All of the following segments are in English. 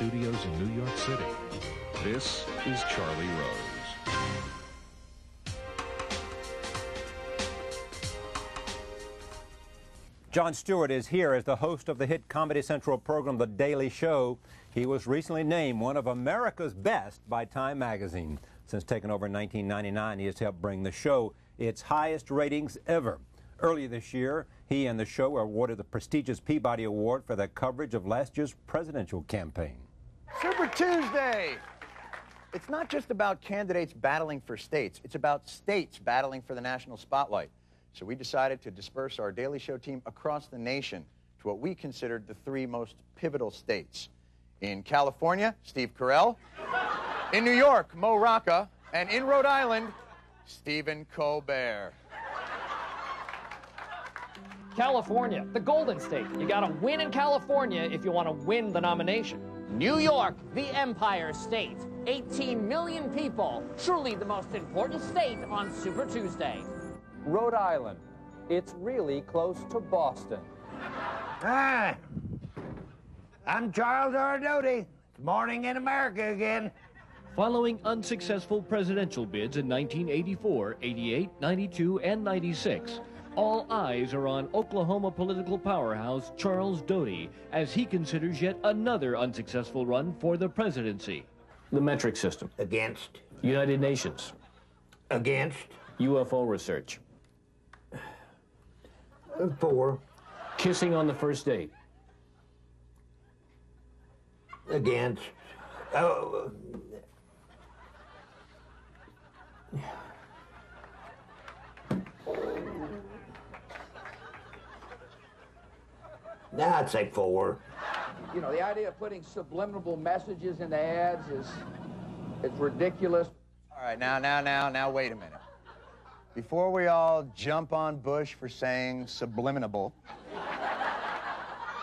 studios in New York City. This is Charlie Rose. Jon Stewart is here as the host of the hit Comedy Central program, The Daily Show. He was recently named one of America's best by Time magazine. Since taking over in 1999, he has helped bring the show its highest ratings ever. Earlier this year, he and the show were awarded the prestigious Peabody Award for their coverage of last year's presidential campaign. Super Tuesday! It's not just about candidates battling for states. It's about states battling for the national spotlight. So we decided to disperse our Daily Show team across the nation to what we considered the three most pivotal states. In California, Steve Carell. In New York, Mo Rocca. And in Rhode Island, Stephen Colbert. California, the Golden State. You gotta win in California if you want to win the nomination. New York, the Empire State. 18 million people. Truly the most important state on Super Tuesday. Rhode Island. It's really close to Boston. Hi. I'm Charles Arnoti. It's morning in America again. Following unsuccessful presidential bids in 1984, 88, 92, and 96, all eyes are on Oklahoma political powerhouse Charles Doty as he considers yet another unsuccessful run for the presidency. The metric system. Against. United Nations. Against. UFO research. For. Kissing on the first date. Against. Oh. Now I'd say for. You know, the idea of putting subliminal messages into ads it's ridiculous. All right, now, wait a minute. Before we all jump on Bush for saying subliminal,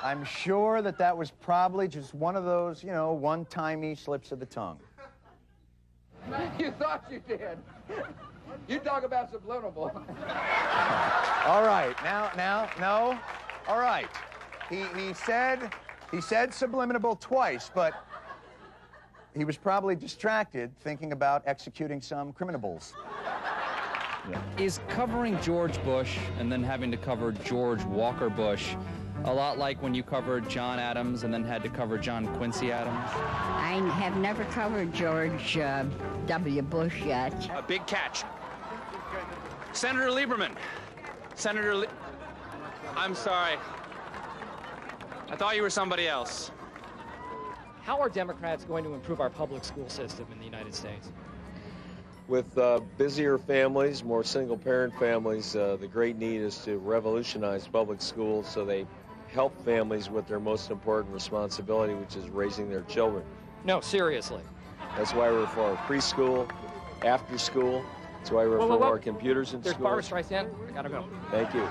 I'm sure that was probably just one of those, you know, one-timey slips of the tongue. You thought you did. You talk about subliminal. All right, no. All right. He said subliminal twice, but he was probably distracted thinking about executing some criminals. Yeah. Is covering George Bush and then having to cover George Walker Bush a lot like when you covered John Adams and then had to cover John Quincy Adams? I have never covered George W. Bush yet. A big catch. Senator Lieberman. I'm sorry. I thought you were somebody else. How are Democrats going to improve our public school system in the United States? With busier families, more single-parent families, the great need is to revolutionize public schools so they help families with their most important responsibility, which is raising their children. No, seriously. That's why we're for after school. That's why we're for more computers in There's schools. Barbara Streisand. I gotta go. Thank you.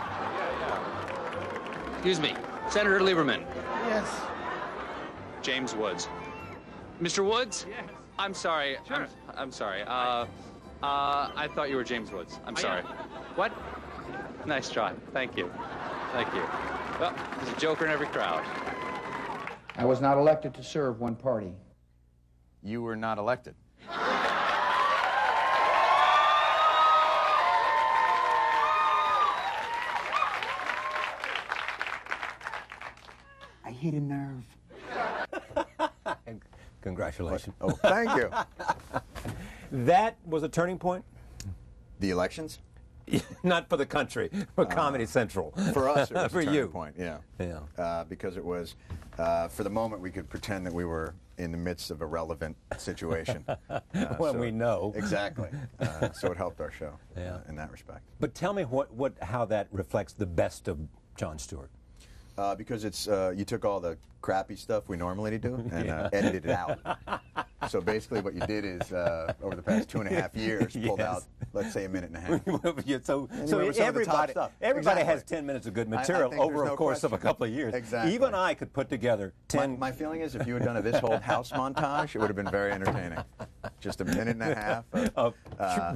Excuse me, Senator Lieberman. Yes. James Woods. Mr. Woods? Yes. I'm sorry. Sure. I'm sorry. I thought you were James Woods. I'm sorry. What? Nice try. Thank you. Thank you. Well, there's a joker in every crowd. I was not elected to serve one party. You were not elected. I hit a nerve. Congratulations. Oh, thank you. That was a turning point? The elections? Not for the country, for Comedy Central. For us, it was for a turning you. point, yeah. Yeah. Because it was, for the moment, we could pretend that we were in the midst of a relevant situation. When we know. Exactly. So it helped our show in that respect. But tell me how that reflects the best of Jon Stewart. Because it's you took all the crappy stuff we normally do and edited it out. So basically what you did is, over the past 2.5 years, pulled out, let's say, a minute and a half. so everybody exactly. Has 10 minutes of good material over a course of a couple of years. Exactly. Even I could put together 10. My feeling is if you had done a This Old House montage, it would have been very entertaining. Just a minute and a half of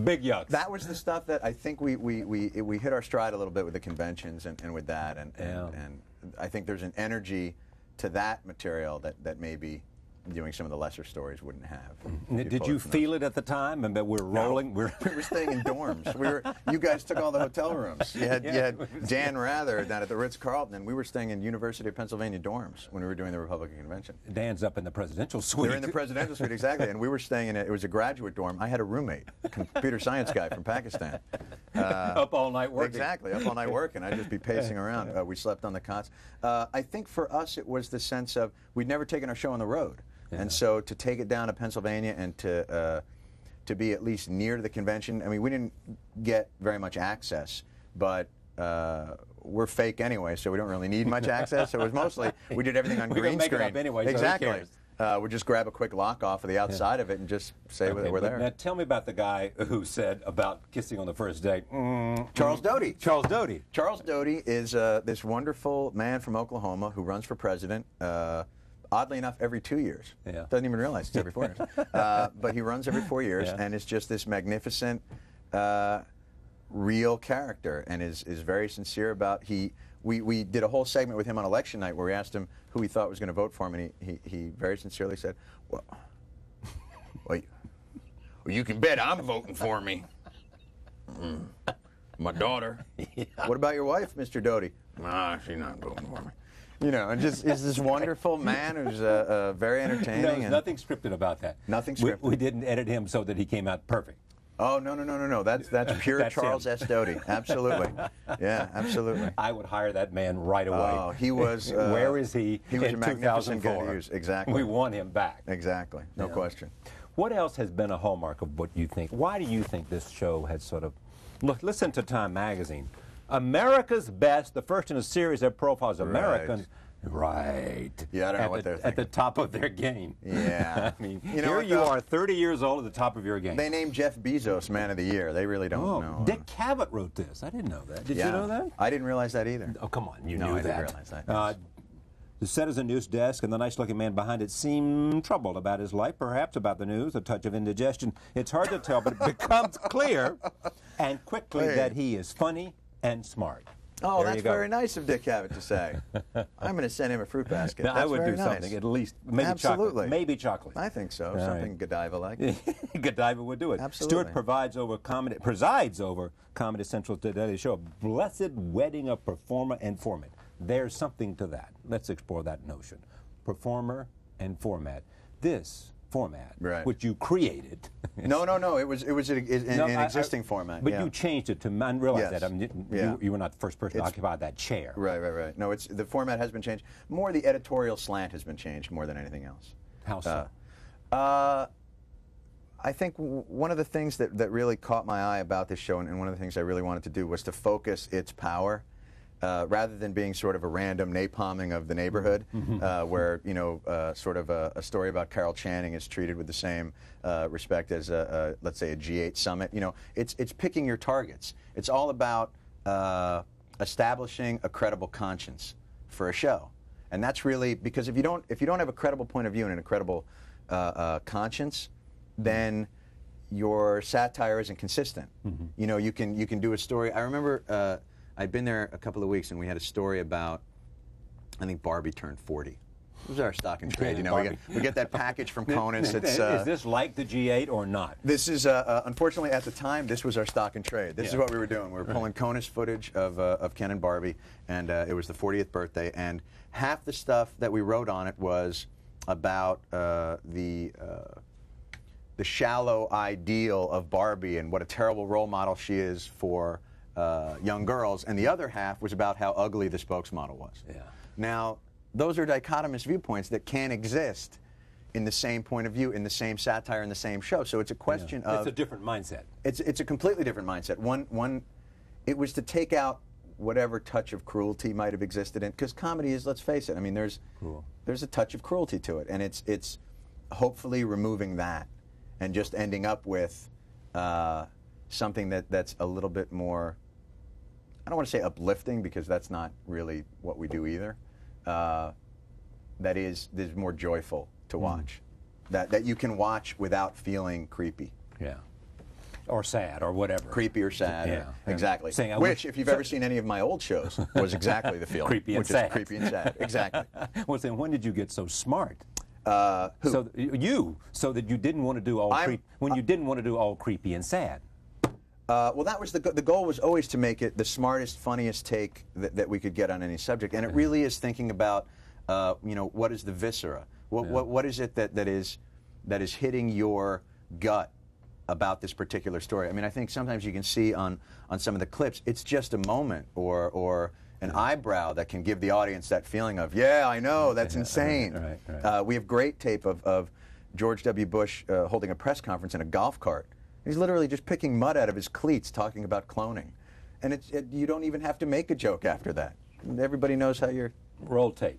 big yucks. That was the stuff that I think we hit our stride a little bit with the conventions and with that. And I think there's an energy to that material that maybe doing some of the lesser stories wouldn't have. Did you feel it at the time? And we're rolling. No. We were staying in dorms. You guys took all the hotel rooms. You had Dan Rather down at the Ritz-Carlton, and we were staying in University of Pennsylvania dorms when we were doing the Republican convention. Dan's up in the presidential suite. They're in the presidential suite, exactly. And we were staying in it was a graduate dorm. I had a roommate, a computer science guy from Pakistan. Up all night working. Exactly, up all night working. I'd just be pacing around. We slept on the cots. I think for us it was the sense of we'd never taken our show on the road. Yeah. And so to take it down to Pennsylvania and to be at least near to the convention, I mean, we didn't get very much access, but we're fake anyway, so we don't really need much access. So it was mostly, we did everything on green screen. It up anyway, exactly. So we'd just grab a quick lock off of the outside of it and just say we're there. Now tell me about the guy who said about kissing on the first date. Charles Doty. Charles Doty. Charles Doty is this wonderful man from Oklahoma who runs for president. Oddly enough, every 2 years. Yeah. Doesn't even realize it's every 4 years. But he runs every 4 years and is just this magnificent, real character and is very sincere about we did a whole segment with him on election night where we asked him who he thought was going to vote for him, and he very sincerely said, well, you can bet I'm voting for me. My daughter. Yeah. What about your wife, Mr. Doty? Nah, she's not voting for me. You know, and just is this wonderful man who's very entertaining. No, there's nothing scripted about that. Nothing scripted. We didn't edit him so that he came out perfect. Oh, no. That's pure That's Charles him. S. Doty. Absolutely. Yeah, absolutely. I would hire that man right away. Oh, he was... Where is he was in a magnificent 2004? guy to use. Exactly. We want him back. Exactly. No question. What else has been a hallmark of what you think? Why do you think this show has sort of... Look, listen to Time Magazine. America's Best, the first in a series that profiles Americans... Right. Yeah, I don't know what they're thinking. At the top of their game. Yeah. I mean, you know here you are, 30 years old, at the top of your game. They named Jeff Bezos Man of the Year. They really don't know. Dick Cavett wrote this. I didn't know that. Did you know that? I didn't realize that either. Oh, come on. You no, knew I that. didn't realize that. The set is a news desk, and the nice-looking man behind it seemed troubled about his life, perhaps about the news, a touch of indigestion. It's hard to tell, but it becomes clear and quickly that he is funny and smart. Oh, that's very nice of Dick Cavett to say. I'm going to send him a fruit basket. Now, I would do something, at least. Maybe Absolutely. Chocolate. Maybe chocolate. I think so. Something Godiva-like. Godiva would do it. Absolutely. Stewart presides over Comedy Central's Daily Show, a blessed wedding of performer and format. There's something to that. Let's explore that notion. Performer and format. This format, which you created. No. It was an existing format. But you changed it to. I realize that. I mean, Yeah. you were not the first person to occupy that chair. Right. No, the format has been changed. More the editorial slant has been changed more than anything else. How so? I think one of the things that really caught my eye about this show, and one of the things I really wanted to do, was to focus its power. Rather than being sort of a random napalming of the neighborhood, where sort of a story about Carol Channing is treated with the same respect as let's say a G8 summit. It's picking your targets. It's all about establishing a credible conscience for a show, and that's really because if you don't have a credible point of view and a credible conscience, then your satire isn't consistent. You can do a story. I remember. I'd been there a couple of weeks, and we had a story about, I think Barbie turned 40. It was our stock and trade. We get that package from Conus. Is this like the G8 or not? This is, unfortunately, at the time, this was our stock and trade. This is what we were doing. We were pulling Conus footage of Ken and Barbie, and it was the 40th birthday, and half the stuff that we wrote on it was about the shallow ideal of Barbie and what a terrible role model she is for young girls, and the other half was about how ugly the spokesmodel was. Yeah. Now, those are dichotomous viewpoints that can exist in the same point of view, in the same satire, in the same show. So it's a question of... It's a different mindset. It's a completely different mindset. It was to take out whatever touch of cruelty might have existed in, because comedy is, let's face it, I mean, there's a touch of cruelty to it, and it's hopefully removing that and just ending up with something that's a little bit more, I don't want to say uplifting, because that's not really what we do either. That is more joyful to watch. That you can watch without feeling creepy. Yeah. Or sad, or whatever. Creepy or sad. Yeah. Exactly. Which, if you've ever seen any of my old shows, was exactly the feeling. Creepy and sad. Creepy and sad. Exactly. Well, then when did you get so smart? So that you didn't want to do all you didn't want to do all creepy and sad. Well, that was the goal was always to make it the smartest, funniest take that we could get on any subject, and it really is thinking about, what is the viscera? What is it that is hitting your gut about this particular story? I mean, I think sometimes you can see on some of the clips, it's just a moment or an eyebrow that can give the audience that feeling of, yeah, I know, that's insane. Right. We have great tape of George W. Bush holding a press conference in a golf cart. He's literally just picking mud out of his cleats talking about cloning. And you don't even have to make a joke after that. Everybody knows how you're... Roll tape.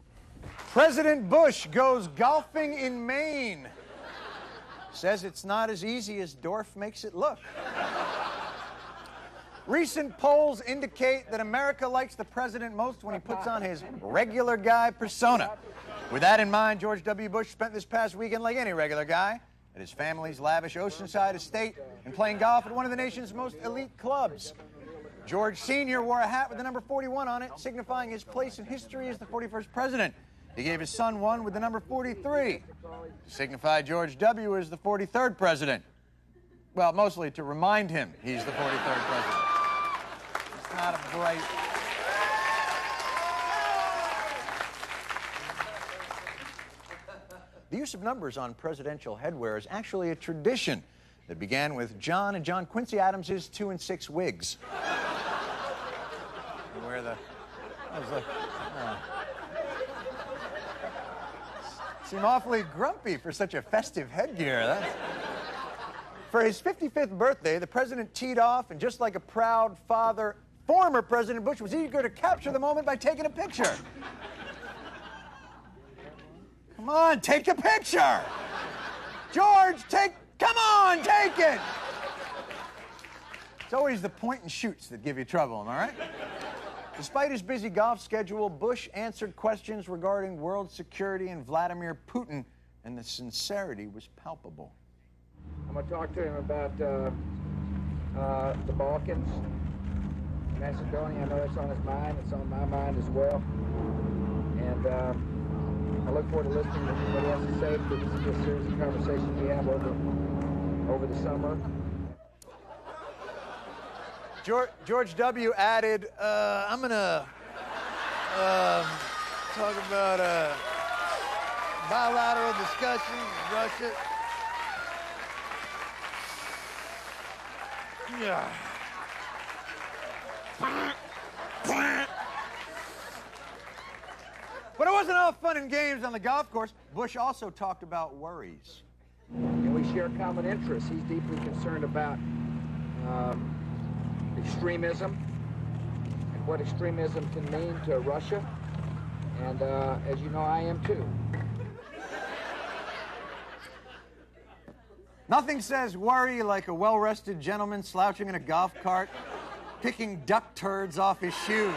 President Bush goes golfing in Maine. Says it's not as easy as Dorf makes it look. Recent polls indicate that America likes the president most when he puts on his regular guy persona. With that in mind, George W. Bush spent this past weekend like any regular guy at his family's lavish oceanside estate and playing golf at one of the nation's most elite clubs. George Sr. wore a hat with the number 41 on it, signifying his place in history as the 41st president. He gave his son one with the number 43 to signify George W. as the 43rd president. Well, mostly to remind him he's the 43rd president. It's not a bright... The use of numbers on presidential headwear is actually a tradition that began with John and John Quincy Adams' 2 and 6 wigs. Where the... I was like... Seem awfully grumpy for such a festive headgear. For his 55th birthday, the president teed off, and just like a proud father, former President Bush was eager to capture the moment by taking a picture. Come on, take a picture! George, come on, take it! It's always the point and shoots that give you trouble, am I right? Despite his busy golf schedule, Bush answered questions regarding world security and Vladimir Putin, and the sincerity was palpable. I'm going to talk to him about the Balkans, Macedonia. I know that's on his mind. It's on my mind as well. And I look forward to listening to what he has to say, because this is a series of conversations we have over the summer. George W. added, I'm going to talk about bilateral discussions with Russia. Yeah. But it wasn't all fun and games on the golf course. Bush also talked about worries. And we share common interests. He's deeply concerned about extremism and what extremism can mean to Russia. And as you know, I am too. Nothing says worry like a well-rested gentleman slouching in a golf cart, picking duck turds off his shoes.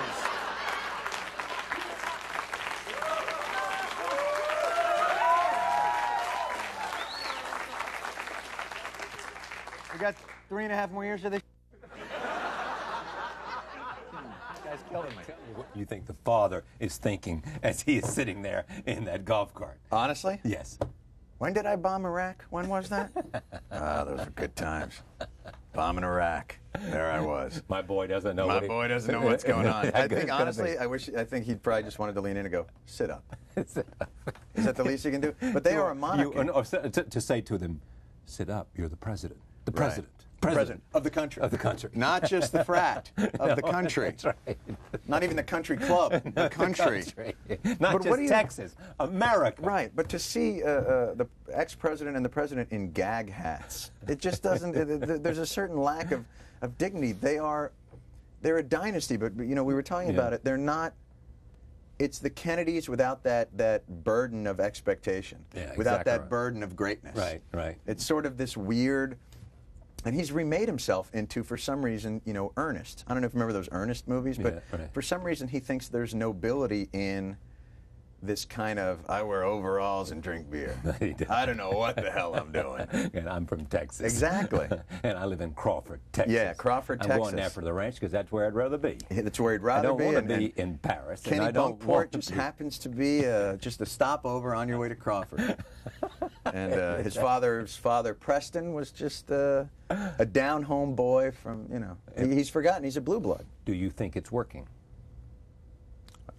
We got 3.5 more years of this. This guy's killing me. What you think the father is thinking as he is sitting there in that golf cart? Honestly? Yes. When did I bomb Iraq? When was that? Those were good times. Bombing Iraq. There I was. My boy doesn't know. My boy doesn't know what's going on. I think, honestly, I think he probably just wanted to lean in and go, sit up. Is that the least you can do? But they are a monarchy. To say to them, sit up, you're the president. The president. Right. President of the country. Of the country. Not just the frat of the country. That's right. Not even the country club. The country. Not just Texas. America. Right. But to see the ex-president and the president in gag hats, it just doesn't. There's a certain lack of dignity. They're a dynasty, but we were talking about it. They're not. It's the Kennedys without that burden of expectation, without that burden of greatness. Right, right. It's sort of this weird, and he's remade himself into, for some reason, Ernest. I don't know if you remember those Ernest movies, but for some reason he thinks there's nobility in this kind of, I wear overalls and drink beer. I don't know what the hell I'm doing. And I'm from Texas. Exactly. And I live in Crawford, Texas. Yeah, Crawford, Texas. I'm going there for the ranch because that's where I'd rather be. That's where he'd rather be. I don't want to be in Paris. Kenny Bunkport just happens to be just a stopover on your way to Crawford. And his father, Preston, was just a down-home boy from, you know, he's forgotten. He's a blue blood. Do you think it's working?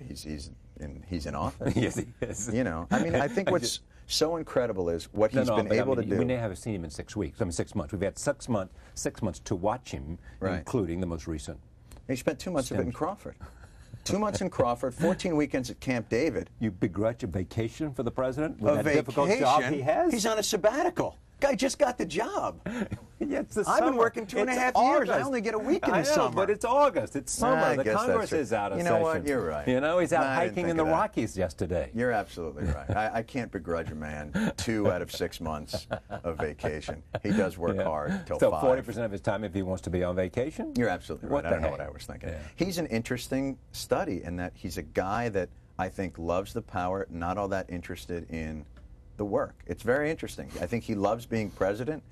He's in office. Yes, he is. You know, I mean, I think what's so incredible is what he's been able to do. We haven't seen him in 6 weeks. I mean, 6 months. We've had 6 months to watch him, including the most recent. He spent 2 months of it in Crawford. 2 months in Crawford, 14 weekends at Camp David. You begrudge a vacation for the president with that difficult job he has? He's on a sabbatical. Guy just got the job. Yeah, it's the I've summer. been working 2.5 years. I only get a week in the summer. But it's August. It's summer. The Congress is out of session. You know what? You're right. You know, he's out hiking in the Rockies yesterday. You're absolutely right. I can't begrudge a man 2 out of 6 months of vacation. He does work hard till 5. So 40% of his time, if he wants to be on vacation? You're absolutely right. I don't know what I was thinking. Yeah. He's an interesting study in that he's a guy that I think loves the power, not all that interested in the work. It's very interesting. I think he loves being president,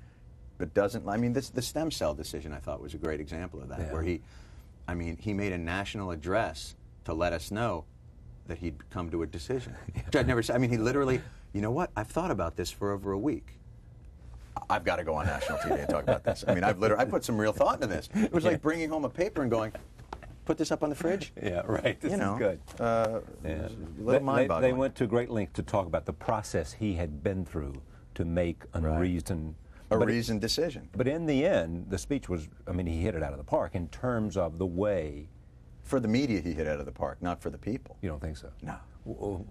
but doesn't. I mean, the stem cell decision I thought was a great example of that, where he made a national address to let us know that he'd come to a decision. Which I'd never said. I mean, he literally, you know what? I've thought about this for over a week. I've got to go on national TV and talk about this. I mean, I put some real thought into this. It was like bringing home a paper and going, put this up on the fridge? Yeah, right. This is good. They went to great length to talk about the process he had been through to make a reasoned decision. But in the end, the speech was, I mean, he hit it out of the park in terms of the way. For the media, he hit it out of the park, not for the people. You don't think so? No.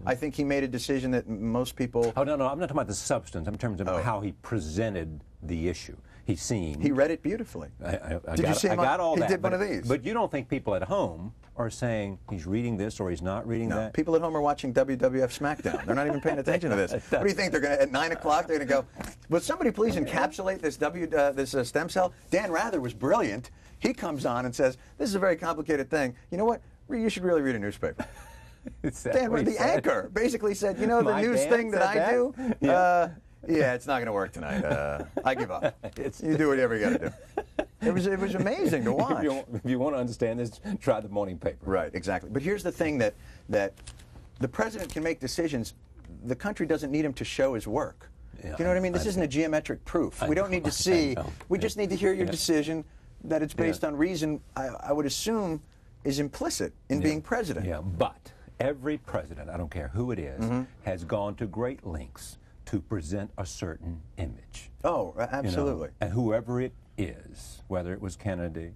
I think he made a decision that most people... Oh, no, I'm not talking about the substance. I'm in terms of how he presented the issue. He read it beautifully. Did you see him? I got all that. He did one of these. But you don't think people at home are saying he's reading this or he's not reading that? People at home are watching WWF SmackDown. They're not even paying attention to this. What do you think? They're going to, at 9 o'clock, they're going to go, will somebody please encapsulate this stem cell? Dan Rather was brilliant. He comes on and says, this is a very complicated thing. You know what? You should really read a newspaper. Dan, the anchor, basically said, you know, the news thing that I do? Yeah, it's not going to work tonight. I give up. You do whatever you got to do. It was amazing to watch. If you want to understand this, try the morning paper. Right, exactly. But here's the thing that the president can make decisions. The country doesn't need him to show his work. Yeah, you know what I mean? This isn't a geometric proof. We don't need to see. We just need to hear your decision, that it's based on reason, I would assume, is implicit in being president. Yeah, but every president, I don't care who it is, has gone to great lengths to present a certain image. Oh, absolutely. You know, and whoever it is, whether it was Kennedy.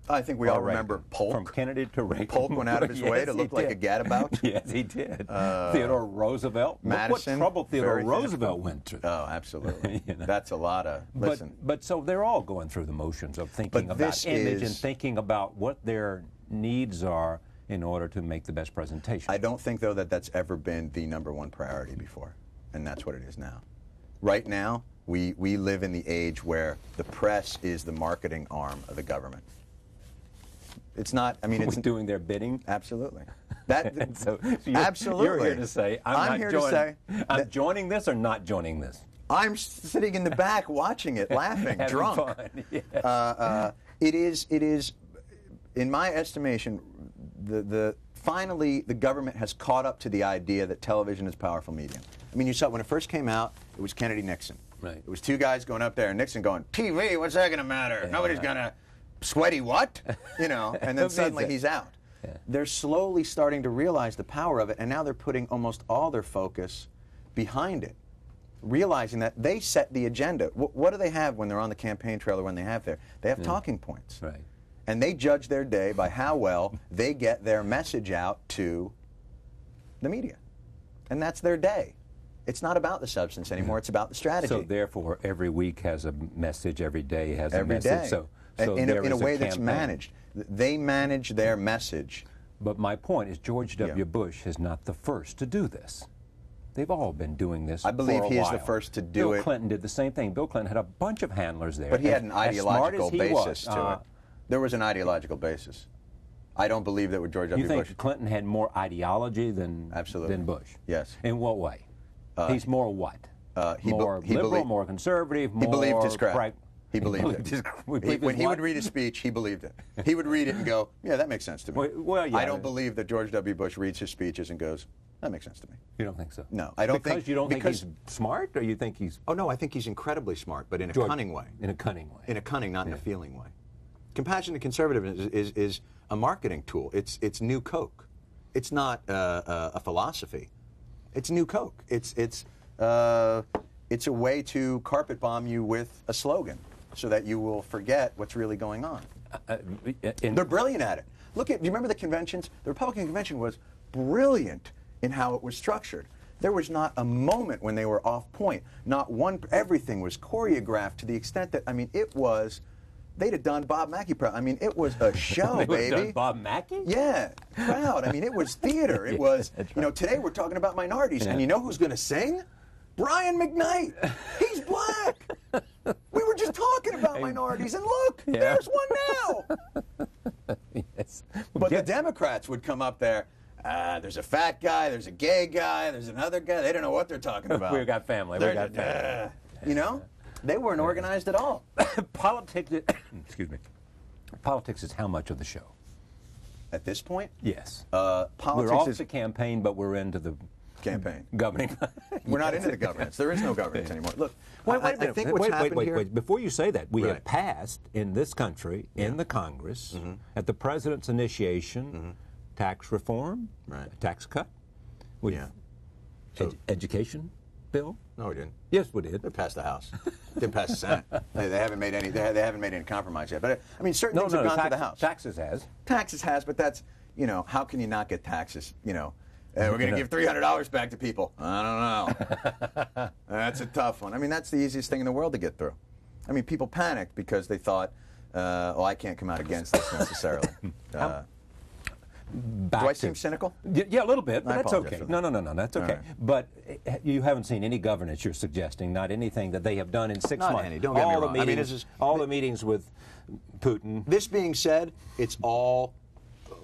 I think we all remember Polk. From Kennedy to Reagan. Polk went out of his way to look like a gadabout. Yes, he did. Theodore Roosevelt. Madison. What trouble Theodore Roosevelt went through. Oh, absolutely. That's a lot of, listen. But so they're all going through the motions of thinking about image and thinking about what their needs are in order to make the best presentation. I don't think, though, that that's ever been the #1 priority before. And that's what it is now. Right now, we live in the age where the press is the marketing arm of the government. It's not, I mean, it's doing their bidding? Absolutely. Absolutely. You're here to say, I'm joining this or not joining this? I'm sitting in the back watching it, laughing, drunk. Fun. Yeah. It is, in my estimation, finally the government has caught up to the idea that television is a powerful medium. I mean, you saw when it first came out, it was Kennedy-Nixon. Right. It was two guys going up there, and Nixon going, TV, what's that going to matter? Yeah, nobody's going to, sweaty what? You know, and then suddenly he's out. Yeah. They're slowly starting to realize the power of it, and now they're putting almost all their focus behind it, realizing that they set the agenda. What do they have when they're on the campaign trail or when they have there? They have talking points. Right. And they judge their day by how well they get their message out to the media. And that's their day. It's not about the substance anymore. It's about the strategy. So therefore, every week has a message. Every day has a message. Every day. So in a way that's managed. They manage their message. But my point is George W. Bush is not the first to do this. They've all been doing this. I believe for a he is while. the first to do it. Bill Clinton did the same thing. Bill Clinton had a bunch of handlers there. But he had an ideological basis to it. it. There was an ideological basis. I don't believe that with George W. You think Bush. Clinton had more ideology than Bush? Yes. In what way? He's more what? More he liberal, more conservative, he more... believed his crap. He believed it. When he what? would read a speech, he believed it. He would read it and go, yeah, that makes sense to me. Well, yeah. I don't believe that George W. Bush reads his speeches and goes, that makes sense to me. You don't think so? No, I don't think... Because you don't think he's smart, or you think he's... Oh, no, I think he's incredibly smart, but in a cunning way. In a cunning way. In a cunning, not in a feeling way. Compassionate conservatism is a marketing tool. It's new Coke. It's not a philosophy. It's new Coke. It's a way to carpet bomb you with a slogan so that you will forget what's really going on. They're brilliant at it. Look at, do you remember the conventions? The Republican convention was brilliant in how it was structured. There was not a moment when they were off point. Not one, everything was choreographed to the extent that, I mean, it was, they'd have done Bob Mackey proud. I mean, it was a show, They baby. done Bob Mackey? Yeah, proud. I mean, it was theater. It was, you know, today we're talking about minorities. And you know who's going to sing? Brian McKnight. He's black. We were just talking about minorities, and look, there's one now. Yes. But the Democrats would come up there. There's a fat guy, there's a gay guy, there's another guy. They don't know what they're talking about. We've got family. We've got family. You know? They weren't organized at all. Politics, excuse me. Politics is how much of the show? At this point? Yes. Politics we're off is the campaign, but we're into the campaign. Governing. We're not into the governance. There is no governance anymore. Look, wait a I minute. think what's happened here... Wait. Before you say that, we have passed in this country, in the Congress, at the President's initiation, tax reform, tax cut, education bill. No, we didn't. Yes, we did. They passed the House. Didn't pass the Senate. They haven't made any. They haven't made any compromise yet. But I mean, certain things have gone to the House. Taxes has. Taxes has, but that's, you know, how can you not get taxes? You know, we're going to give $300 back to people. I don't know. That's a tough one. I mean, that's the easiest thing in the world to get through. I mean, people panicked because they thought, oh, I can't come out against this necessarily. Do I seem cynical? Yeah, a little bit, but that's okay. For that. No, that's okay. Right. But you haven't seen any governance you're suggesting, not anything that they have done in 6 months. Any. Don't get me wrong. Meetings, I mean, all the meetings with Putin. This being said, it's all...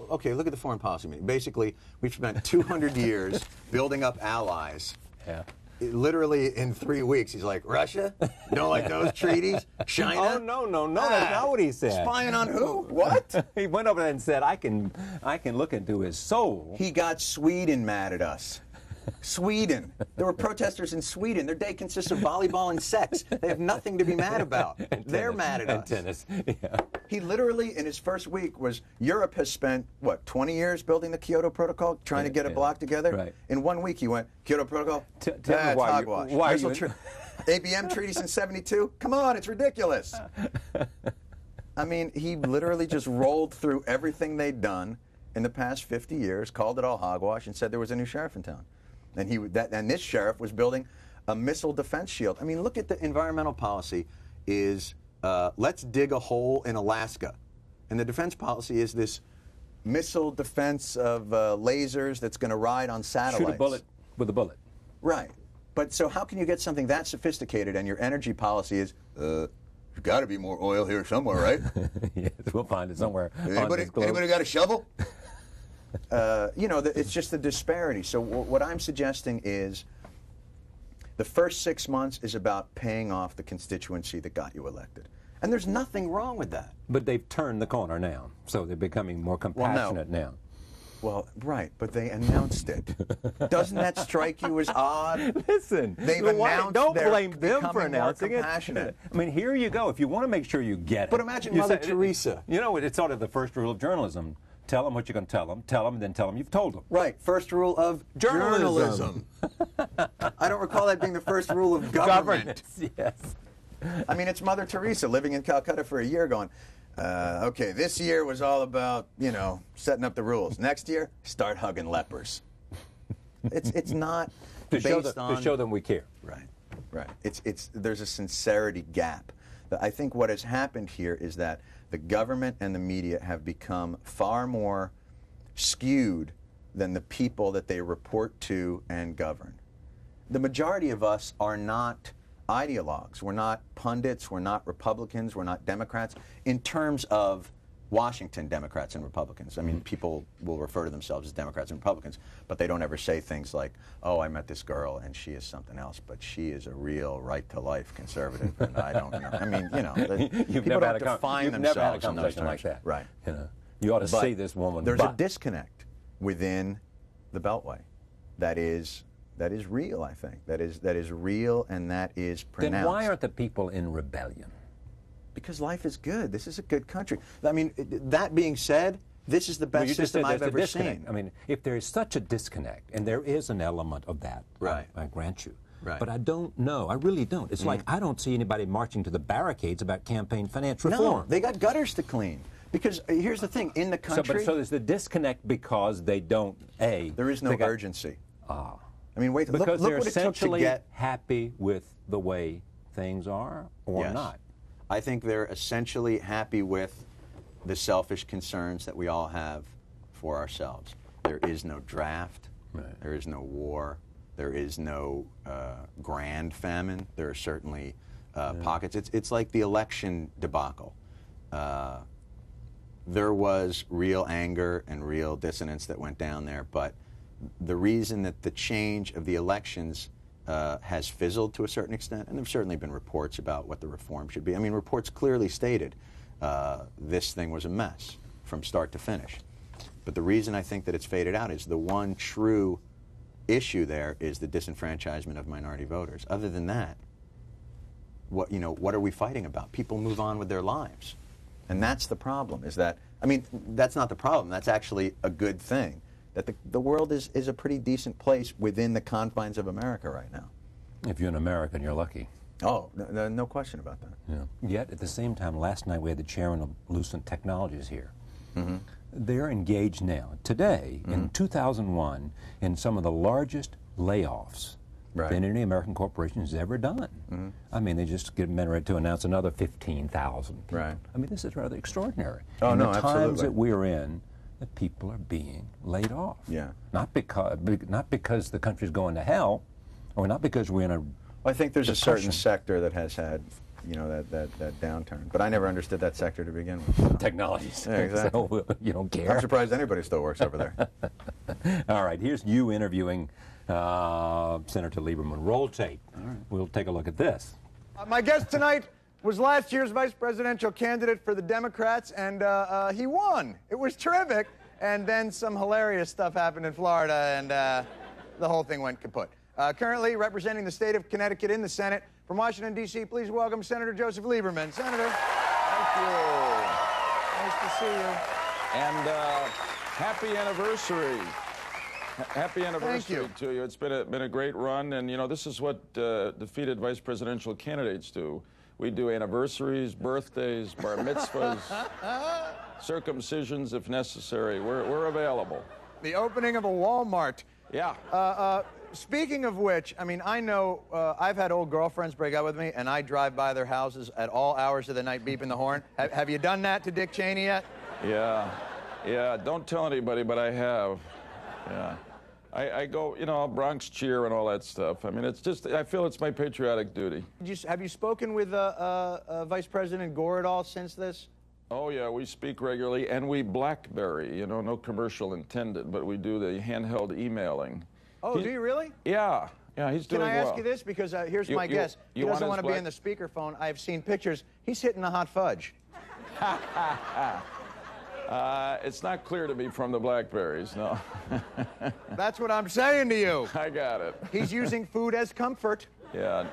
Okay, look at the foreign policy meeting. Basically, we've spent 200 years building up allies. Yeah. Literally in 3 weeks, he's like, Russia? You don't like those treaties? China? Oh, no, that's not what he said. Spying on who? What? He went over there and said, I can look into his soul. He got Sweden mad at us. Sweden. There were protesters in Sweden. Their day consists of volleyball and sex. They have nothing to be mad about. They're mad at us. Tennis. Yeah. He literally, in his first week, Europe has spent, what, 20 years building the Kyoto Protocol, trying to get a bloc together? Right. In 1 week, he went, Kyoto Protocol? Tell me why ABM treaties in 72? Come on, it's ridiculous. I mean, he literally just rolled through everything they'd done in the past 50 years, called it all hogwash, and said there was a new sheriff in town. And this sheriff was building a missile defense shield. I mean, look at the environmental policy is let's dig a hole in Alaska. And the defense policy is this missile defense of lasers that's going to ride on satellites. Shoot a bullet with a bullet. Right. But so how can you get something that sophisticated and your energy policy is, there's got to be more oil here somewhere, right? Yes, we'll find it somewhere. Anybody got a shovel? You know, it's just the disparity. So what I'm suggesting is the first 6 months is about paying off the constituency that got you elected. And there's nothing wrong with that. But they've turned the corner now, so they're becoming more compassionate now. Well, right, but they announced it. Doesn't that strike you as odd? Listen, they've announced don't blame them for announcing it. I mean, here you go. If you want to make sure you get it. But imagine Mother Teresa. You know, it's sort of the first rule of journalism. Tell them what you're going to tell them, and then tell them you've told them. Right. First rule of journalism. I don't recall that being the first rule of government. Yes. I mean, it's Mother Teresa living in Calcutta for a year going, okay, this year was all about, you know, setting up the rules. Next year, start hugging lepers. It's not to show them we care. Right. Right. There's a sincerity gap. I think what has happened here is that the government and the media have become far more skewed than the people that they report to and govern. The majority of us are not ideologues. We're not pundits. We're not Republicans. We're not Democrats in terms of Washington Democrats and Republicans. I mean, people will refer to themselves as Democrats and Republicans, but they don't ever say things like, oh, I met this girl and she is something else, but she is a real right-to-life conservative, and I don't know. I mean, you know, people don't define themselves in those terms. like that. Right. You know, you ought to see this woman. There's a disconnect within the Beltway that is real, I think. That is real, and that is pronounced. Then why aren't the people in rebellion? Because life is good. This is a good country. I mean, that being said, this is the best system I've ever seen. I mean, if there is such a disconnect, and there is an element of that, right. I grant you. Right. But I don't know. I really don't. It's like I don't see anybody marching to the barricades about campaign finance reform. No, they got gutters to clean. Because here's the thing, in the country... So there's the disconnect because they don't, there is no urgency. I mean, wait, because look they're what it took to essentially get... happy with the way things are, or Yes. not. I think they're essentially happy with the selfish concerns that we all have for ourselves. There is no draft. Right. There is no war. There is no grand famine. There are certainly pockets. It's like the election debacle. There was real anger and real dissonance that went down there, but the reason that the change of the elections has fizzled to a certain extent, and there have certainly been reports about what the reform should be. I mean, reports clearly stated this thing was a mess from start to finish. But the reason I think that it's faded out is the one true issue there is the disenfranchisement of minority voters. Other than that, what are we fighting about? People move on with their lives. And that's the problem, is that, I mean, that's not the problem. That's actually a good thing. That the world is a pretty decent place within the confines of America right now. If you're an American, you're lucky. Oh, no question about that. Yeah. Yet, at the same time, last night we had the chairman of Lucent Technologies here. They're engaged now, today, in 2001, in some of the largest layoffs that any American corporation has ever done. I mean, they just get ready to announce another 15,000. Right. I mean, this is rather extraordinary. Oh, no, the absolutely. times that we're in, the people are being laid off. Yeah. Not because the country's going to hell, or not because we're in a I think there's a certain sector that has had, that downturn. But I never understood that sector to begin with. So. Technologies. Yeah, exactly. So you don't care. I'm surprised anybody still works over there. All right, here's you interviewing Senator Lieberman. Roll tape. All right. We'll take a look at this. My guest tonight was last year's vice presidential candidate for the Democrats, and he won. It was terrific. And then some hilarious stuff happened in Florida, and the whole thing went kaput. Currently representing the state of Connecticut in the Senate, from Washington, D.C., please welcome Senator Joseph Lieberman. Senator. Thank you. Nice to see you. And happy anniversary. Happy anniversary to you. It's been a great run, and this is what defeated vice presidential candidates do. We do anniversaries, birthdays, bar mitzvahs, circumcisions if necessary. We're available. The opening of a Walmart. Yeah. Speaking of which, I mean, I know I've had old girlfriends break up with me, and I drive by their houses at all hours of the night beeping the horn. Have you done that to Dick Cheney yet? Yeah. Yeah, don't tell anybody, but I have. Yeah. I go, Bronx cheer and all that stuff. I mean, it's just, I feel it's my patriotic duty. Have you spoken with Vice President Gore at all since this? Oh, yeah, we speak regularly, and we BlackBerry, no commercial intended, but we do the handheld emailing. Oh, do you really? Yeah. Yeah, he's doing well. Can I ask you this? Because here's my guess. He doesn't want to be in the speakerphone. I've seen pictures. He's hitting the hot fudge. It's not clear to me from the Blackberries, no. That's what I'm saying to you. I got it. He's using food as comfort. Yeah.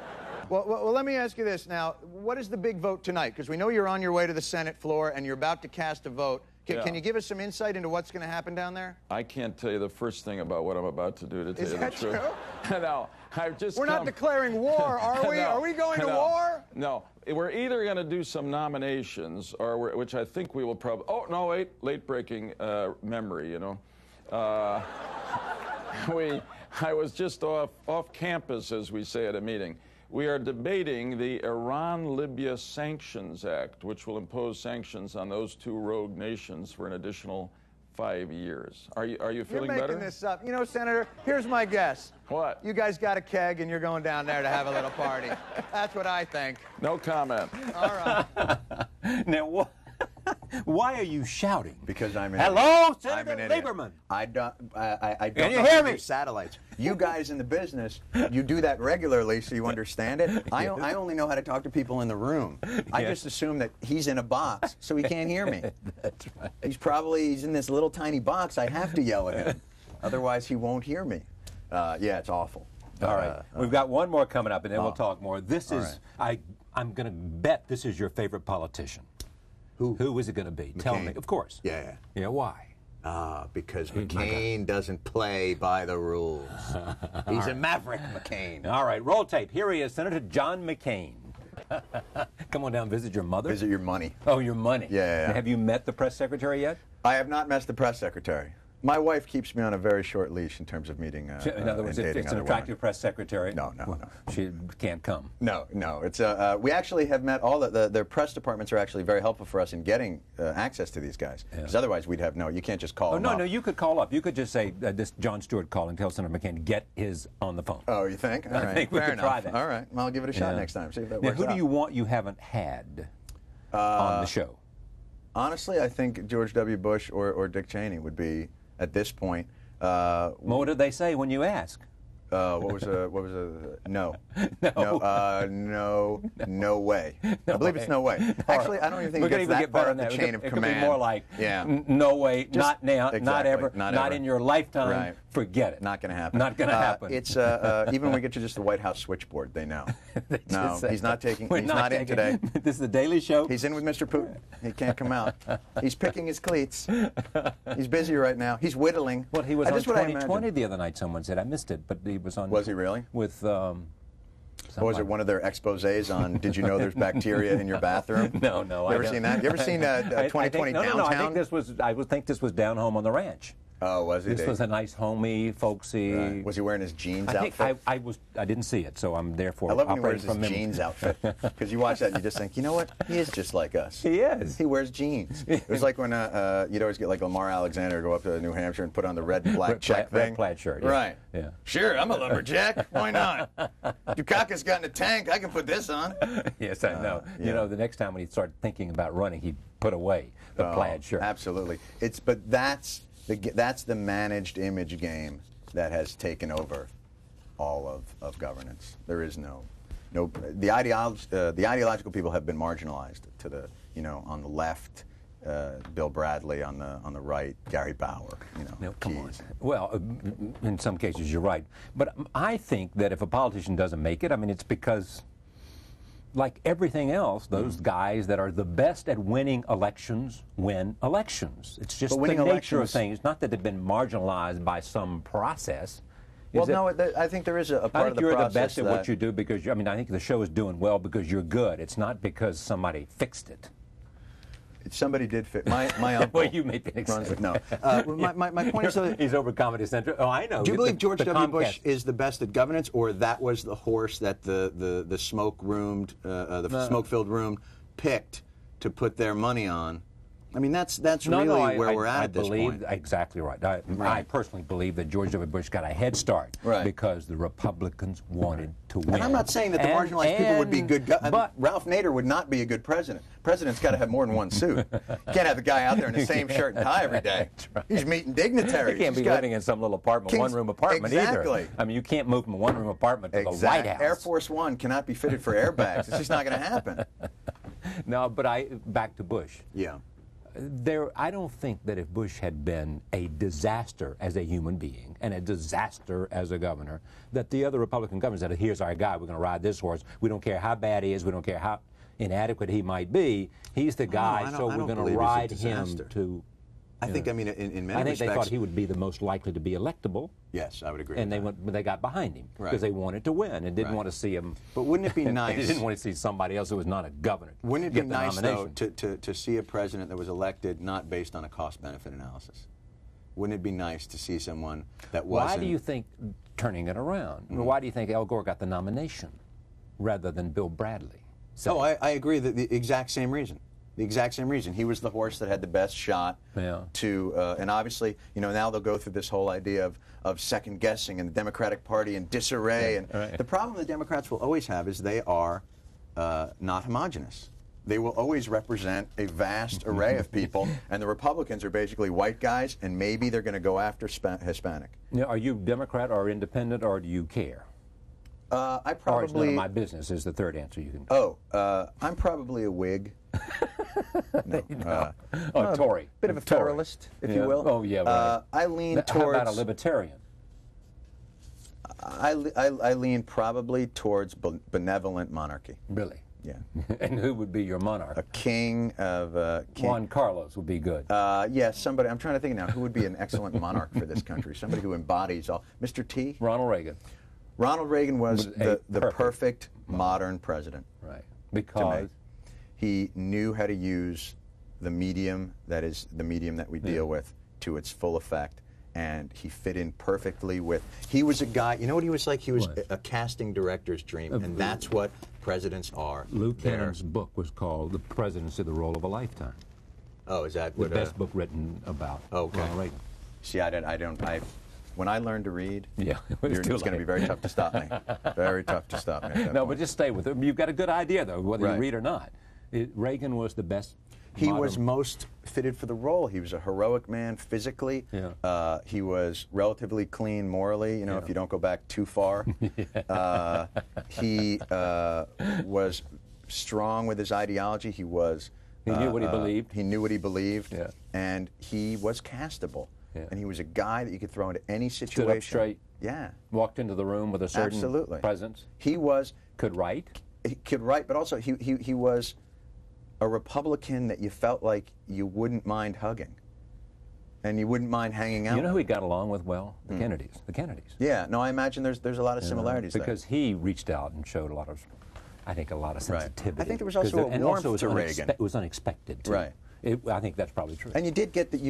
Well, let me ask you this now. What is the big vote tonight? Because we know you're on your way to the Senate floor and you're about to cast a vote. Can you give us some insight into what's going to happen down there? I can't tell you the first thing about what I'm about to do, to tell you the truth. Is that true? No, I've just We're not declaring war, are we? No, are we going to war? No. We're either going to do some nominations, or which I think we will probably... Oh, no, wait. Late-breaking memory, I was just off campus, as we say at a meeting. We are debating the Iran-Libya Sanctions Act, which will impose sanctions on those two rogue nations for an additional 5 years. Are you feeling better? You're making this up. Senator, here's my guess. What? You guys got a keg and you're going down there to have a little party. That's what I think. No comment. All right. Now, what? Why are you shouting? Because I'm an Hello, idiot. I'm an Senator idiot. Lieberman. I don't Can you know hear how to me? do satellites. You guys in the business, you do that regularly so you understand it. I only know how to talk to people in the room. I just assume that he's in a box so he can't hear me. That's right. He's in this little tgoing box. I have to yell at him. Otherwise, he won't hear me. Yeah, it's awful. All right. We've got one more coming up, and then we'll talk more. This is, I'm going to bet this is your favorite politician. Who is it going to be? McCain. Tell me. Of course. Yeah. Yeah, why? Because McCain doesn't play by the rules. He's a maverick, McCain. All right, roll tape. Here he is, Senator John McCain. Come on down, visit your mother. Visit your money. Oh, your money. Yeah. Have you met the press secretary yet? I have not met the press secretary. My wife keeps me on a very short leash in terms of meeting. In other words, and if dating it's an other attractive women. press secretary, No. She can't come. No. It's we actually have met all their press departments are actually very helpful for us in getting access to these guys. Because otherwise we'd have you can't just call them up. No, you could call up. You could just say, this Jon Stewart calling, tell Senator McCain, get his on the phone. Oh, you think? All right. I think we Fair could enough. try that. All right. Well, I'll give it a shot next time. See if that Now, works who out. do you want you haven't had on the show? Honestly, I think George W. Bush or Dick Cheney would be, at this point. What did they say when you ask? No way. I believe it's no way. Actually, I don't even think it gets that far up the chain of command. It could be more like, yeah, no way, just, not now, exactly, not ever, not in your lifetime. Right. Forget it. Not going to happen. Not going to happen. It's even when we get to just the White House switchbusy, they know. No, he's not taking. He's not in today. This is the Daily Show. He's in with Mr. Putin. He can't come out. He's picking his cleats. He's busy right now. He's whittling. Well, he was on 2020 the other night. Someone said I missed it, but he was on. Was he really? With. Or was it one of their exposés on, did you know there's bacteria in your bathroom? No. You ever seen that? You ever seen 2020 Downtown? No, I think this was Down Home on the Ranch. Oh, was he? This was a nice, homey, folksy. Right. Was he wearing his jeans outfit? I didn't see it, so I'm therefore I love when he wears operating his from jeans outfit. Because you watch that and you just think, you know what? He is just like us. He is. He wears jeans. It was like when you'd always get like Lamar Alexander to go up to New Hampshire and put on the red and black check thing. Red plaid shirt. Yeah. Right. Yeah. Sure, I'm a lumberjack. Why not? Dukakis got in a tank. I can put this on. Yes, I know. Yeah. You know, the next time when he started thinking about running, he'd put away the plaid shirt. Absolutely. But that's the managed image game that has taken over all of governance. There is no the ideological people have been marginalized to the on the left. Bill Bradley on the right, Gary Bauer. No, come on. Well, in some cases you're right, but I think that if a politician doesn't make it, I mean, it's because, like everything else, those guys that are the best at winning elections win elections. It's just the nature of things. Not that they've been marginalized by some process. I think there is a part of the process. I think you're the best at what you do because, I think the show is doing well because you're good. It's not because somebody fixed it. Somebody did fit. My uncle. Well, you made the exception. My point is he's over Comedy Central. Oh, I know. Do you believe George W. Bush is the best at governance, or that was the horse that the smoke-filled room picked to put their money on? I mean, that's really where we're at this point. Exactly right. I personally believe that George W. Bush got a head start because the Republicans wanted to win. And I'm not saying that the marginalized people would be good. But Ralph Nader would not be a good president. President's got to have more than one suit. You can't have the guy out there in the same shirt and tie every day. Right. He's meeting dignitaries. He can't be living in some little apartment, one-room apartment either. I mean, you can't move from a one-room apartment to the White House. Air Force One cannot be fitted for airbags. It's just not going to happen. No, but back to Bush. Yeah. I don't think that if Bush had been a disaster as a human being and a disaster as a governor, that the other Republican governors said, here's our guy, we're going to ride this horse. We don't care how bad he is, we don't care how inadequate he might be. He's the guy, so we're going to ride him to... I think, in many respects... I think they thought he would be the most likely to be electable. Yes, I would agree. And they got behind him because they wanted to win and didn't want to see him... But wouldn't it be nice... They didn't want to see somebody else who was not a governor. Wouldn't it be nice, though, to see a president that was elected not based on a cost-benefit analysis? Wouldn't it be nice to see someone that wasn't... Why do you think, turning it around, why do you think Al Gore got the nomination rather than Bill Bradley? Oh, I agree. The exact same reason. The exact same reason. He was the horse that had the best shot to, and obviously, now they'll go through this whole idea of second guessing and the Democratic Party and disarray. The problem the Democrats will always have is they are not homogenous. they will always represent a vast array of people, and the Republicans are basically white guys, and maybe they're going to go after Hispanic. Now, are you Democrat or independent, or do you care? I probably. Or it's none of my business is the third answer you can. I'm probably a Whig. Tory. Bit of a Federalist, if you will. Oh yeah. Right. I lean towards. How about a libertarian? I lean probably towards benevolent monarchy. Really? Yeah. And who would be your monarch? A king of... Juan Carlos would be good. Yeah, somebody... I'm trying to think now. Who would be an excellent monarch for this country? Somebody who embodies all... Mr. T? Ronald Reagan. Ronald Reagan was the perfect modern president. Right. Because? He knew how to use the medium that is the medium that we deal with to its full effect. And he fit in perfectly with... He was a guy... You know what he was like? He was a casting director's dream, and that's what presidents are. Lou Cannon's book was called The Presidency, the Role of a Lifetime. Oh, is that the best book written about Ronald Reagan? See, when I learned to read, it's going to be very tough to stop me. Very tough to stop me. No, but just stay with it. You've got a good idea, though, whether you read or not. Reagan was the best. He was most fitted for the role. He was a heroic man physically. Yeah. He was relatively clean morally, you know, if you don't go back too far. He was strong with his ideology. He was... He knew what he believed. He knew what he believed. Yeah. And he was castable. Yeah. And he was a guy that you could throw into any situation. Stood up straight. Yeah. Walked into the room with a certain presence. He was... Could write. He could write, but also he was... a Republican that you felt like you wouldn't mind hugging, and you wouldn't mind hanging out. You know who he got along with well? The Kennedys. The Kennedys. Yeah. No, I imagine there's a lot of similarities because he reached out and showed a lot of sensitivity. I think there was also a warmth to Reagan. It was unexpected, too. Right. I think that's probably true. And you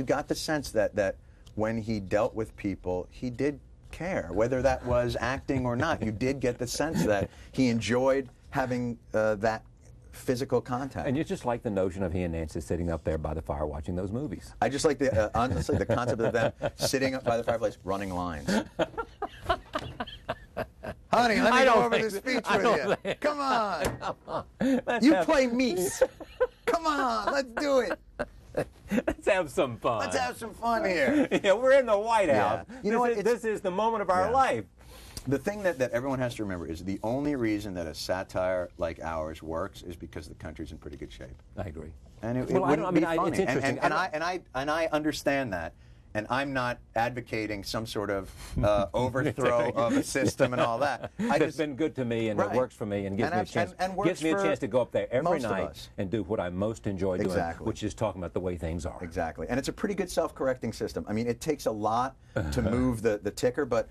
got the sense that when he dealt with people, he did care, whether that was acting or not. You did get the sense that he enjoyed having that physical contact. And you just like the notion of he and Nancy sitting up there by the fire watching those movies. I just like honestly the concept of them sitting up by the fireplace running lines. Honey, let me go over this speech with you. Come on. You play Meese. Come on, let's do it. Let's have some fun. Let's have some fun here. Yeah, we're in the White House. You know what? This is the moment of our life. The thing that everyone has to remember is the only reason that a satire like ours works is because the country's in pretty good shape. I agree. And it wouldn't be funny. It's interesting. And I understand that. And I'm not advocating some sort of overthrow of a system and all that. It's been good to me, and it works for me, and gives me a chance to go up there every night and do what I most enjoy doing, which is talking about the way things are. Exactly. And it's a pretty good self-correcting system. I mean, it takes a lot to move the ticker, but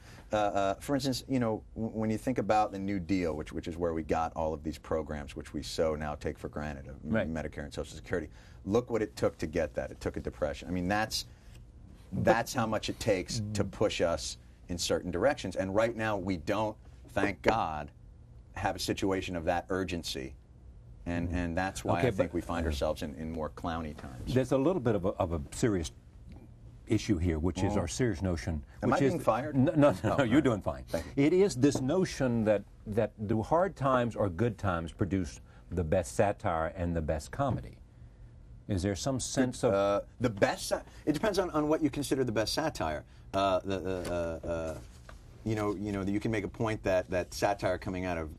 for instance, you know, when you think about the New Deal, which is where we got all of these programs, which we so now take for granted, of Medicare and Social Security, look what it took to get that. It took a depression. I mean, that's how much it takes to push us in certain directions. And right now, we don't, thank God, have a situation of that urgency. And that's why I think we find ourselves in more clowny times. There's a little bit of a serious issue here, which is our serious notion. Am I being fired? No, you're doing fine. It is this notion that the hard times or good times produce the best satire and the best comedy. Is there some sense of the best? It depends on what you consider the best satire. You know, you can make a point that satire coming out of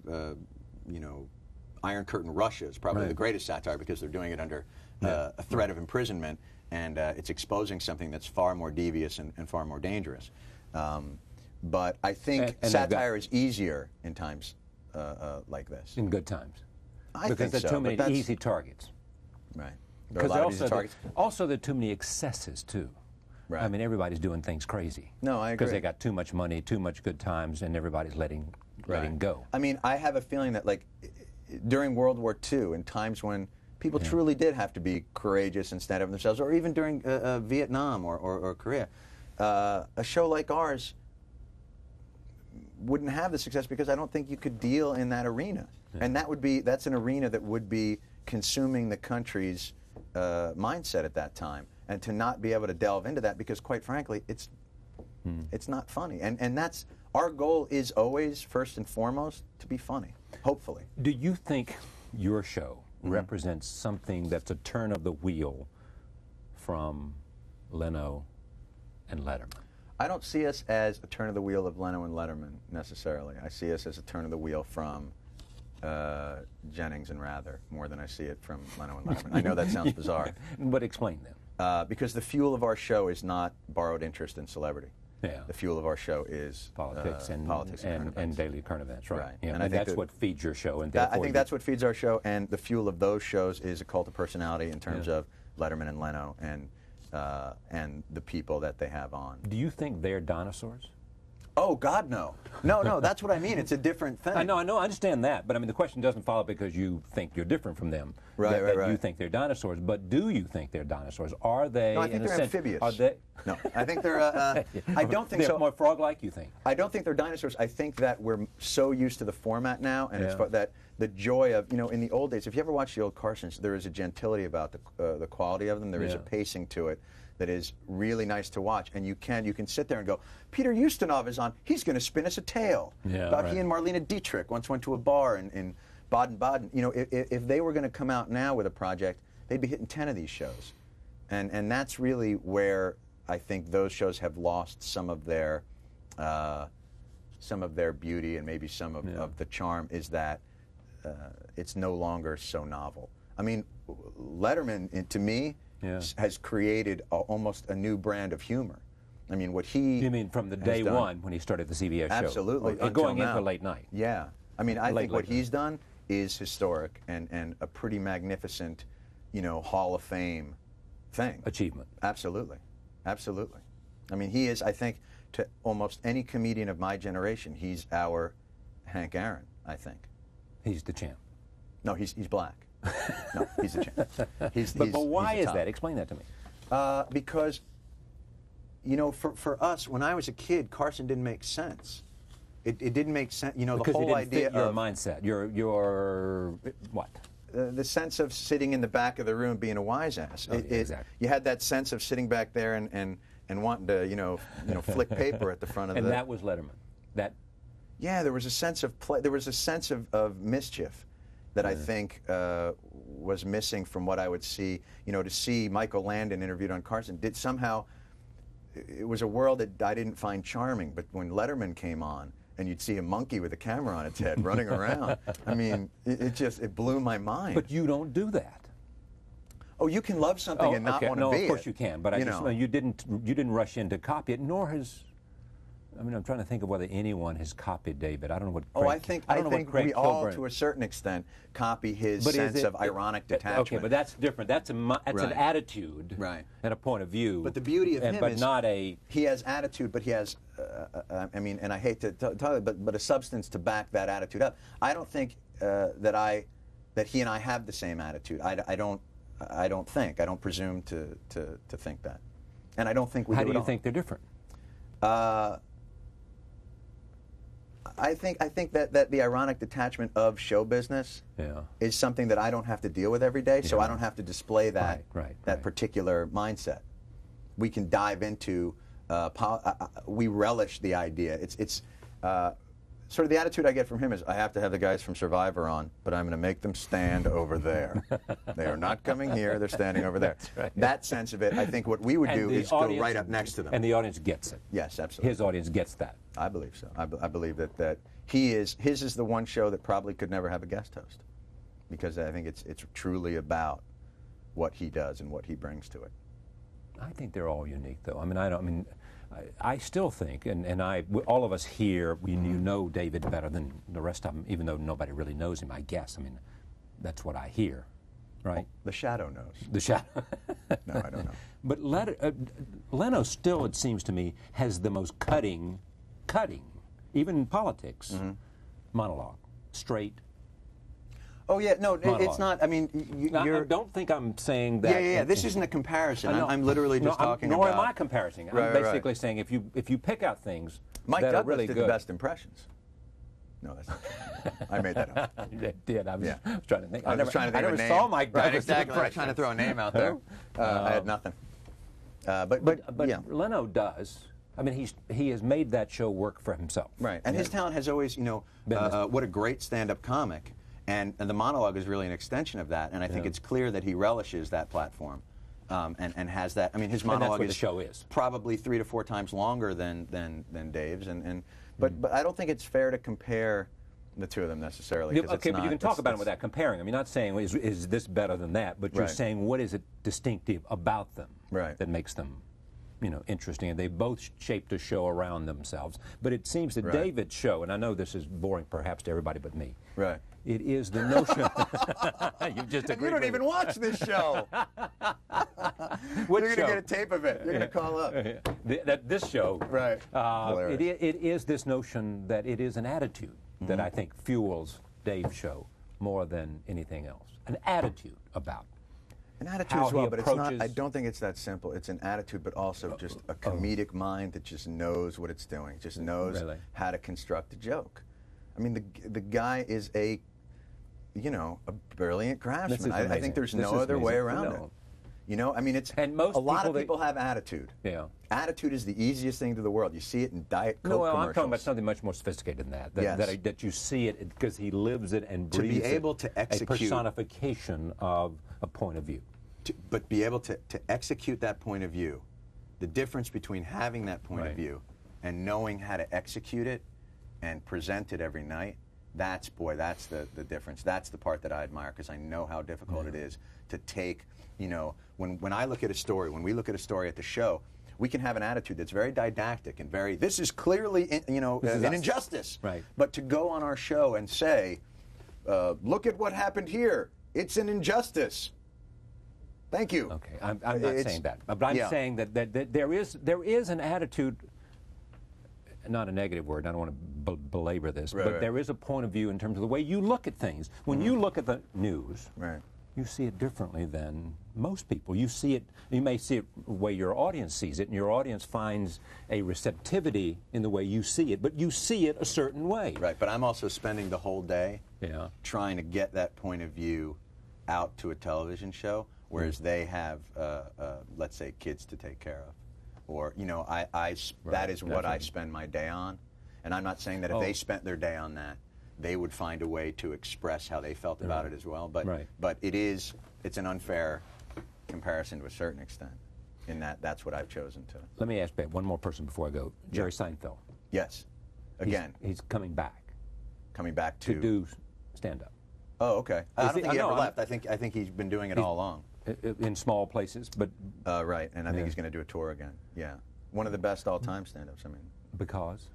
Iron Curtain Russia is probably the greatest satire because they're doing it under a threat of imprisonment, and it's exposing something that's far more devious and far more dangerous. But I think satire is easier in times like this. In good times, because there are too many easy targets. Right. Because also there are too many excesses, too. Right. I mean, everybody's doing things crazy. No, I agree. Because they got too much money, too much good times, and everybody's letting go. I mean, I have a feeling that, like, during World War II, in times when people truly did have to be courageous and stand up for themselves, or even during Vietnam or Korea, a show like ours wouldn't have the success because I don't think you could deal in that arena. Yeah. And that's an arena that would be consuming the country's mindset at that time, and to not be able to delve into that because, quite frankly, it's not funny. And that's our goal is always first and foremost to be funny. Hopefully. Do you think your show represents something that's a turn of the wheel from Leno and Letterman? I don't see us as a turn of the wheel of Leno and Letterman necessarily. I see us as a turn of the wheel from Jennings and Rather more than I see it from Leno and Letterman. I know that sounds bizarre. But explain them. Because the fuel of our show is not borrowed interest in celebrity. Yeah. The fuel of our show is politics and daily current events, right? Yeah. And I think that's what feeds your show. And I think that's what feeds our show, and the fuel of those shows is a cult of personality in terms of Letterman and Leno and the people that they have on. Do you think they're dinosaurs? Oh, God, no. No, that's what I mean. It's a different thing. I know, I understand that, but I mean, the question doesn't follow because you think you're different from them. Right. You think they're dinosaurs, but do you think they're dinosaurs? Are they? No, I think they're amphibious. Are they? No, I think they're. I don't think they're so. More frog-like, you think? I don't think they're dinosaurs. I think that we're so used to the format now, and it's that the joy of in the old days. If you ever watch the old Carsons, there is a gentility about the quality of them. There is a pacing to it that is really nice to watch, and you can sit there and go, Peter Ustinov is on. He's going to spin us a tale about he and Marlene Dietrich once went to a bar in Baden-Baden. If they were going to come out now with a project, they'd be hitting 10 of these shows, and that's really where I think those shows have lost some of their beauty and maybe some of the charm. Is that it's no longer so novel. I mean, Letterman, to me, has created almost a new brand of humor. I mean, what he... You mean from the day one when he started the CBS show? Absolutely. Or going into late night? Yeah. I mean, I think what he's done is historic and a pretty magnificent, Hall of Fame thing. Achievement. Absolutely. Absolutely. I mean, he is, I think, to almost any comedian of my generation, he's our Hank Aaron, I think. He's the champ. No, he's black. No, he's the champ. But why is that? Explain that to me. Because, for us, when I was a kid, Carson didn't make sense. It didn't make sense. Because the whole it didn't idea fit your of mindset. Your what? The sense of sitting in the back of the room being a wise ass. Exactly. You had that sense of sitting back there and wanting to flick paper at the front of and that was Letterman. Yeah, there was a sense of play. There was a sense of mischief that I think was missing from what I would see. To see Michael Landon interviewed on Carson, it was a world that I didn't find charming. But when Letterman came on, and you'd see a monkey with a camera on its head running around, I mean, it blew my mind. But you don't do that. Oh, you can love something and not want to be it. No, of course you can. But you didn't rush in to copy it, nor has. I mean, I'm trying to think of whether anyone has copied David. I don't know what. I think we all, to a certain extent, copy his sense of ironic detachment. Okay, but that's different. That's an attitude, and a point of view. But the beauty of him is, not a. He has attitude, but he has. I mean, and I hate to tell you, but a substance to back that attitude up. I don't think that he and I have the same attitude. I don't think. I don't presume to think that, and I don't think we. How do you think they're different? I think that the ironic detachment of show business is something that I don't have to deal with every day, so I don't have to display that particular mindset. We can dive into, we relish the idea. It's sort of the attitude I get from him is, I have to have the guys from Survivor on, but I'm going to make them stand over there. They are not coming here, they're standing over there. That sense of it, I think what we would do is go right up next to them. And the audience gets it. Yes, absolutely. His audience gets that. I believe so. I believe that his is the one show that probably could never have a guest host, because I think it's truly about what he does and what he brings to it. I think they're all unique, though. I still think, and all of us here, you know David better than the rest of them, even though nobody really knows him, I guess. I mean, that's what I hear, right? Well, the Shadow knows. The Shadow. No, I don't know. But Leno still, it seems to me, has the most cutting, even in politics, monologue, straight. Oh, yeah, no, it's not, I mean, I don't think I'm saying that. Yeah, this isn't a comparison. I'm literally just talking about... Nor am I comparing. I'm basically saying if you pick out things Mike that Douglas are really did good... the best impressions. No, that's not true. I made that up. You did. I was trying to think. I never saw Mike Douglas. Right, exactly. I was trying to throw a name out there. I had nothing. But yeah. Leno does. I mean, he has made that show work for himself. Right, and his talent has always, what a great stand-up comic. And the monologue is really an extension of that, and I think it's clear that he relishes that platform, and has that. I mean, his monologue the show is probably 3 to 4 times longer than Dave's, but I don't think it's fair to compare the two of them necessarily. Okay, but you can talk about them without comparing them. You're not saying is this better than that, but you're saying what is it distinctive about them that makes them, interesting. And they both shaped a show around themselves. But it seems that David's show, and I know this is boring perhaps to everybody but me. Right. It is the notion. You've just agreed. You don't even watch this show. You're going to get a tape of it. You're going to call up. This show. Right. It is this notion that it is an attitude that I think fuels Dave's show more than anything else. An attitude about. An attitude as well, but it's not. I don't think it's that simple. It's an attitude, but also just a comedic mind that just knows what it's doing, just knows how to construct a joke. I mean, the guy is a brilliant craftsman. I think there's no other way around it. I mean, it's a lot of people have attitude. Yeah. Attitude is the easiest thing to the world. You see it in Diet Coke commercials. I'm talking about something much more sophisticated than that. That you see it because he lives it and breathes it. To be able to execute. A personification of a point of view. But be able to execute that point of view. The difference between having that point of view and knowing how to execute it and present it every night, that's the difference. That's the part that I admire, because I know how difficult it is to take, when I look at a story, when we look at a story at the show, we can have an attitude that's very didactic and very, this is clearly, an injustice. Right. But to go on our show and say, look at what happened here, it's an injustice. Thank you. Okay, I'm not saying that, but I'm saying that there is an attitude, not a negative word, I don't want to belabor this, but there is a point of view in terms of the way you look at things. When you look at the news, you see it differently than most people. You may see it the way your audience sees it, and your audience finds a receptivity in the way you see it, but you see it a certain way. Right, but I'm also spending the whole day trying to get that point of view out to a television show, whereas they have, let's say, kids to take care of. Or, that is what I spend my day on. And I'm not saying that if they spent their day on that, they would find a way to express how they felt about it as well. But it's an unfair comparison to a certain extent, in that's what I've chosen to. Let me ask one more person before I go. Jerry Seinfeld. Yes. Again. He's coming back. Coming back to do stand-up. Oh, okay. I don't think he ever left. I think he's been doing it all along. In small places, but... right, and I think he's going to do a tour again. Yeah. One of the best all-time stand-ups, I mean. Because?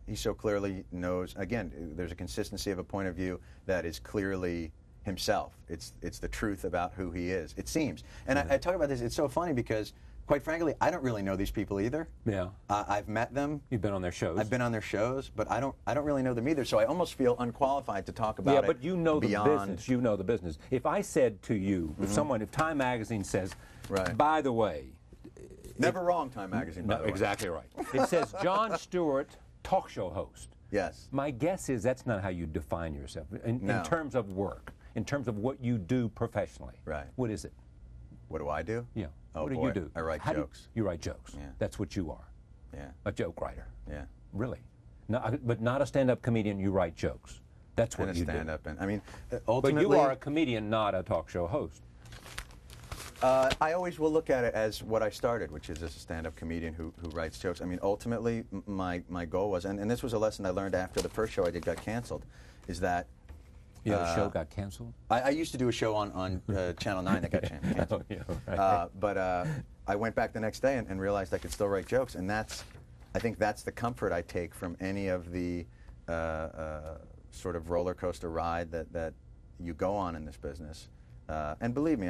He so clearly knows, again, there's a consistency of a point of view that is clearly himself. It's the truth about who he is, it seems. And I talk about this, it's so funny because, quite frankly, I don't really know these people either. Yeah. I've met them. You've been on their shows. I've been on their shows, but I don't really know them either, so I almost feel unqualified to talk about it. Yeah, but you know the business. You know the business. If I said to you, if Time Magazine says, by the way... Never wrong, Time Magazine, by the way. Exactly right. It says, Jon Stewart, talk show host. Yes. My guess is that's not how you define yourself in terms of work, in terms of what you do professionally. Right. What is it? What do I do? Yeah. Oh, what do boy. you do? I write jokes. You write jokes. Yeah. That's what you are. Yeah. A joke writer. Yeah. Really. No, but not a stand-up comedian. You write jokes. That's what you do. Stand-up, and I mean, ultimately. But you are a comedian, not a talk show host. I always will look at it as what I started, which is as a stand-up comedian who writes jokes. I mean, ultimately, my goal was, and this was a lesson I learned after the first show I did got canceled, is that... The show got canceled? I used to do a show on Channel 9 that got canceled. But I went back the next day and realized I could still write jokes, and I think that's the comfort I take from any of the sort of roller coaster ride that you go on in this business. And believe me,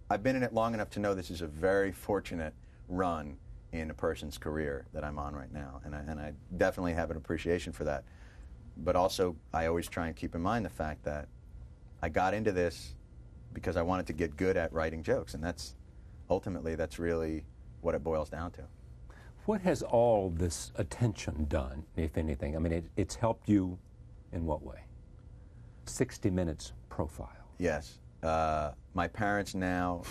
I've been in it long enough to know this is a very fortunate run in a person's career that I'm on right now, and I definitely have an appreciation for that. But also, I always try and keep in mind the fact that I got into this because I wanted to get good at writing jokes, and that's really what it boils down to. What has all this attention done, if anything? I mean, it's helped you in what way? 60 Minutes profile. Yes. My parents now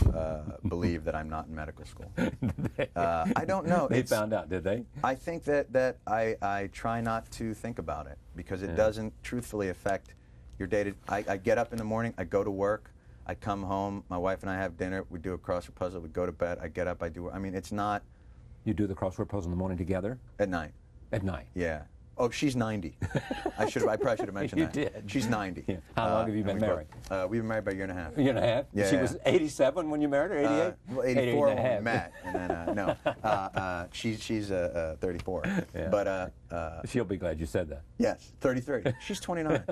believe that I'm not in medical school. I don't know. They found out, did they? I think that I try not to think about it because it doesn't truthfully affect your day. I get up in the morning, I go to work, I come home, my wife and I have dinner, we do a crossword puzzle, we go to bed, I get up, I do. I mean, it's not. You do the crossword puzzle in the morning together? At night. At night? Yeah. Oh, she's 90. I probably should have mentioned you that. Did. She's 90. Yeah. How long have you been married? We've been married about a year and a half. A year and a half? Yeah. She was 87 when you married her, 88? Well, 84 when we met, and then, no. She's 34. Yeah. But she'll be glad you said that. Yes, 33. She's 29.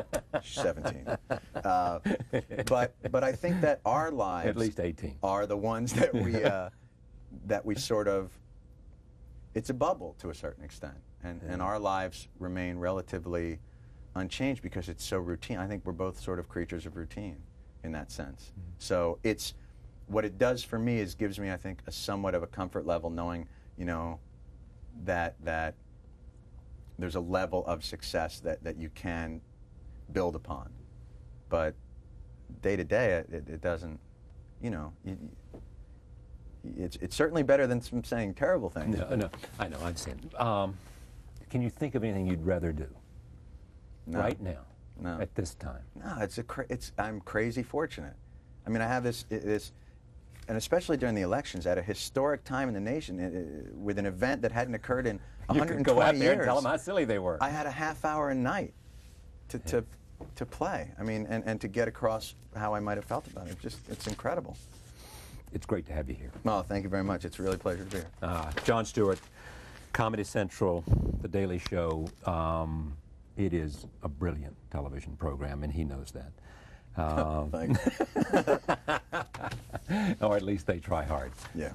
She's 17. But I think that our lives at least 18 are the ones that we sort of. It's a bubble to a certain extent, and our lives remain relatively unchanged because it's so routine. I think we're both sort of creatures of routine in that sense. Mm-hmm. So it's what it does for me is gives me, I think, a somewhat of a comfort level knowing, you know, that there's a level of success that you can build upon. But day to day, it doesn't, you know. It's certainly better than some saying terrible things. No, I know, I understand. Can you think of anything you'd rather do right now, at this time? No, I'm crazy fortunate. I mean, I have this, and especially during the elections, at a historic time in the nation, with an event that hadn't occurred in 120 years. You could go out there years. and tell them how silly they were. I had a half hour a night to play. I mean, and to get across how I might have felt about it. It's incredible. It's great to have you here. Oh, thank you very much. It's a really pleasure to be here. Jon Stewart, Comedy Central, The Daily Show. It is a brilliant television program, and he knows that. Thanks. Or at least they try hard. Yeah.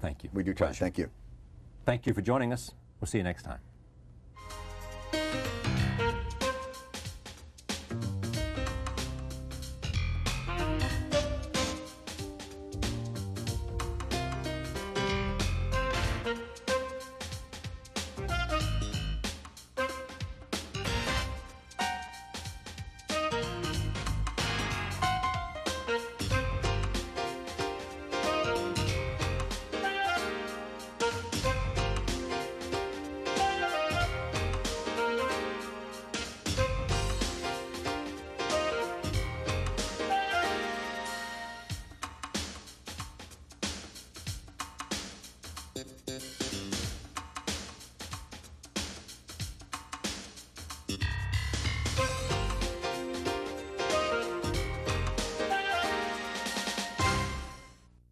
Thank you. We do try. Pleasure. Thank you. Thank you for joining us. We'll see you next time.